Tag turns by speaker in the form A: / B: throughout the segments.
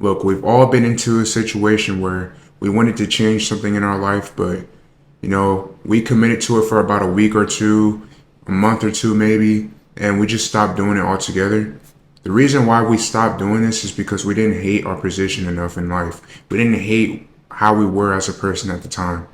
A: Look, we've all been into a situation where we wanted to change something in our life, but we committed to it for about a week or two, a month or two maybe, and we just stopped doing it altogether. The reason why we stopped doing this is because we didn't hate our position enough in life. We didn't hate how we were as a person at the time.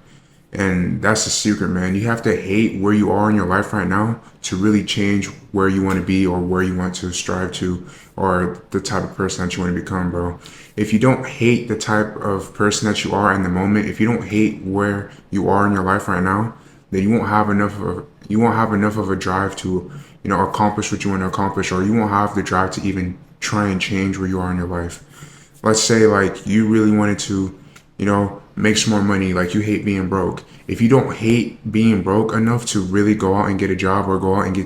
A: And that's the secret, man. You have to hate where you are in your life right now to really change where you want to be or where you want to strive to or the type of person that you want to become, bro. If you don't hate the type of person that you are in the moment, if you don't hate where you are in your life right now, then you won't have enough of a drive to, accomplish what you want to accomplish, or you won't have the drive to even try and change where you are in your life. Let's say like you really wanted to, make some more money, like you hate being broke. If you don't hate being broke enough to really go out and get a job or go out and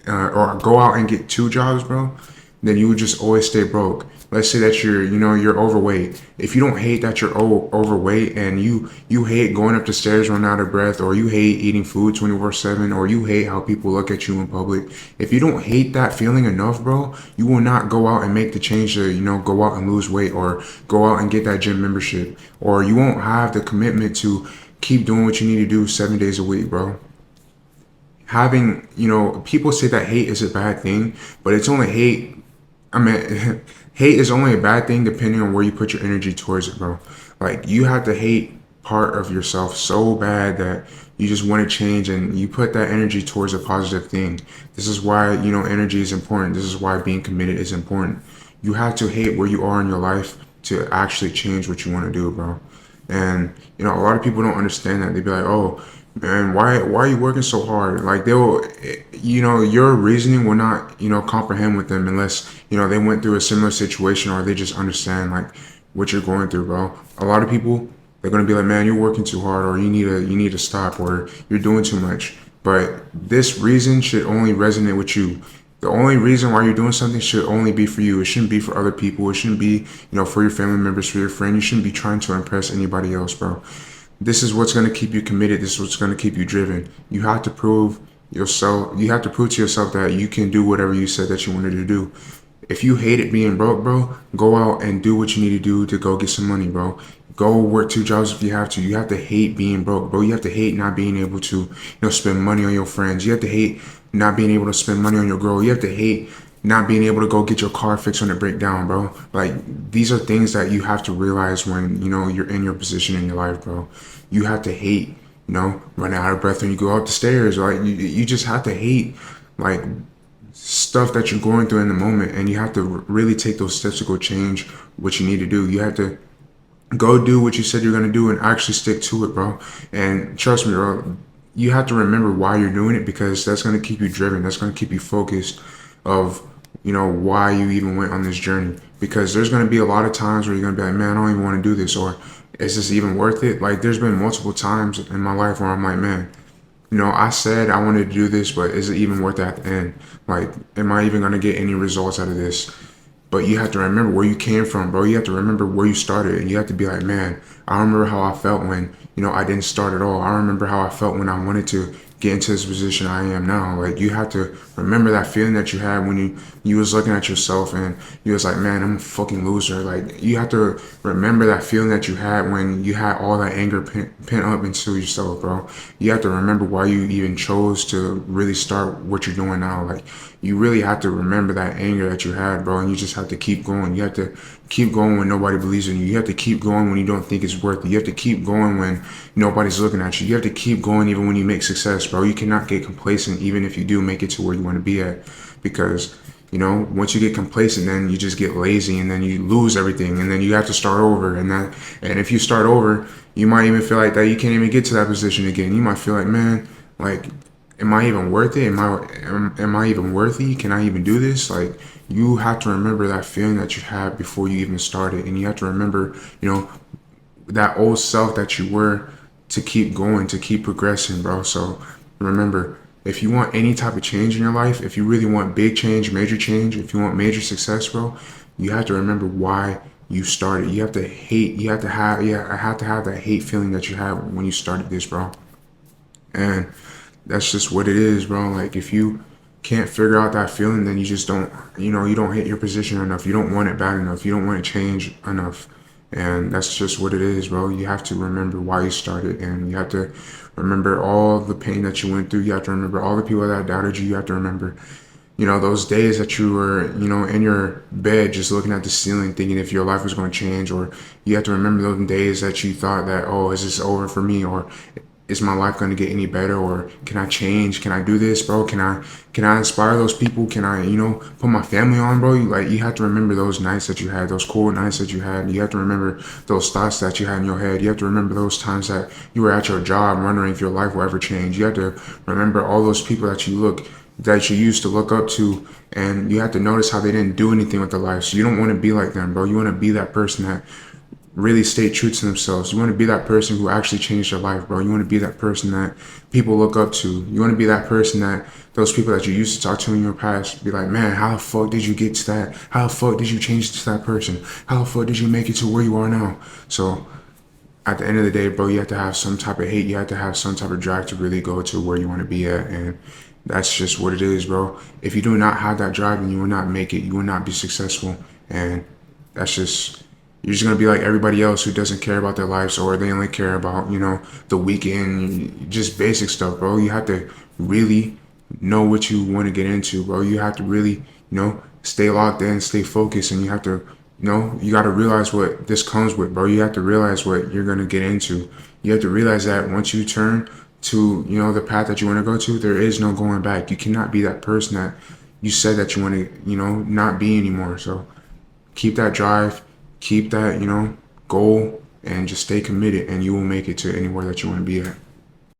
A: or go out and get two jobs, bro, then you would just always stay broke. Let's say that you're overweight. If you don't hate that you're overweight and you hate going up the stairs running out of breath, or you hate eating food 24/7, or you hate how people look at you in public, if you don't hate that feeling enough, bro, you will not go out and make the change to, go out and lose weight or go out and get that gym membership, or you won't have the commitment to keep doing what you need to do 7 days a week, bro. Having, people say that hate is a bad thing, but it's only hate. I mean, hate is only a bad thing depending on where you put your energy towards it, bro. Like, you have to hate part of yourself so bad that you just want to change and you put that energy towards a positive thing. This is why, energy is important. This is why being committed is important. You have to hate where you are in your life to actually change what you want to do, bro. And, a lot of people don't understand that. They be like, oh, man, why are you working so hard? Like they'll, your reasoning will not, comprehend with them unless, they went through a similar situation or they just understand like what you're going through, bro. A lot of people, they're gonna be like, man, you're working too hard, or you need to stop, or you're doing too much. But this reason should only resonate with you. The only reason why you're doing something should only be for you. It shouldn't be for other people. It shouldn't be, for your family members, for your friend. You shouldn't be trying to impress anybody else, bro. This is what's going to keep you committed. This is what's going to keep you driven. You have to prove yourself. You have to prove to yourself that you can do whatever you said that you wanted to do. If you hated being broke, bro, go out and do what you need to do to go get some money, bro. Go work two jobs if you have to. You have to hate being broke, bro. You have to hate not being able to, spend money on your friends. You have to hate not being able to spend money on your girl. You have to hate not being able to go get your car fixed when it break down, bro. Like, these are things that you have to realize when, you're in your position in your life, bro. You have to hate, running out of breath when you go up the stairs. Like, you just have to hate, like, stuff that you're going through in the moment. And you have to really take those steps to go change what you need to do. You have to go do what you said you're going to do and actually stick to it, bro. And trust me, bro, you have to remember why you're doing it, because that's going to keep you driven. That's going to keep you focused of, why you even went on this journey. Because there's going to be a lot of times where you're going to be like, man, I don't even want to do this, or is this even worth it? Like, there's been multiple times in my life where I'm like, man, I said I wanted to do this, but is it even worth it at the end? Like, am I even going to get any results out of this? But you have to remember where you came from, bro. You have to remember where you started, and you have to be like, man, I remember how I felt when, I didn't start at all. I remember how I felt when I wanted to get into this position I am now. Like, you have to remember that feeling that you had when you was looking at yourself and you was like, man, I'm a fucking loser. Like, you have to remember that feeling that you had when you had all that anger pent up into yourself, bro. You have to remember why you even chose to really start what you're doing now. Like, you really have to remember that anger that you had, bro, and you just have to keep going. You have to keep going when nobody believes in you. You have to keep going when you don't think it's worth it. You have to keep going when nobody's looking at you. You have to keep going even when you make success, bro. You cannot get complacent even if you do make it to where you want to be at, because once you get complacent, then you just get lazy and then you lose everything, and then you have to start over. And if you start over, you might even feel like that you can't even get to that position again. You might feel like, man, like, am I even worth it? Am I even worthy? Can I even do this? Like, you have to remember that feeling that you had before you even started, and you have to remember, that old self that you were, to keep going, to keep progressing, bro. So remember, if you want any type of change in your life, if you really want big change, major change, if you want major success, bro, you have to remember why you started. You have to hate. You have to have. Yeah, I have to have that hate feeling that you had when you started this, bro. And that's just what it is, bro. Like, if you can't figure out that feeling, then you just don't, you don't hit your position enough. You don't want it bad enough. You don't want to change enough. And that's just what it is, bro. You have to remember why you started, and you have to remember all the pain that you went through. You have to remember all the people that doubted you. You have to remember, those days that you were, in your bed just looking at the ceiling thinking if your life was going to change, or you have to remember those days that you thought that, oh, is this over for me, or is my life going to get any better, or can I change? Can I do this, bro? Can I inspire those people? Can I, put my family on, bro? You have to remember those nights that you had, those cool nights that you had. You have to remember those thoughts that you had in your head. You have to remember those times that you were at your job wondering if your life will ever change. You have to remember all those people that you used to look up to, and you have to notice how they didn't do anything with their life. So you don't want to be like them, bro. You want to be that person that really stay true to themselves. You want to be that person who actually changed their life, bro. You want to be that person that people look up to. You want to be that person that those people that you used to talk to in your past be like, man, how the fuck did you get to that? How the fuck did you change to that person? How the fuck did you make it to where you are now? So at the end of the day, bro, you have to have some type of hate. You have to have some type of drive to really go to where you want to be at. And that's just what it is, bro. If you do not have that drive, then you will not make it. You will not be successful. And that's just, you're just going to be like everybody else who doesn't care about their lives, or they only care about, the weekend, just basic stuff, bro. You have to really know what you want to get into, bro. You have to really, stay locked in, stay focused, and you have to, you got to realize what this comes with, bro. You have to realize what you're going to get into. You have to realize that once you turn to, the path that you want to go to, there is no going back. You cannot be that person that you said that you want to, not be anymore. So keep that drive, keep that, goal, and just stay committed, and you will make it to anywhere that you want to be at.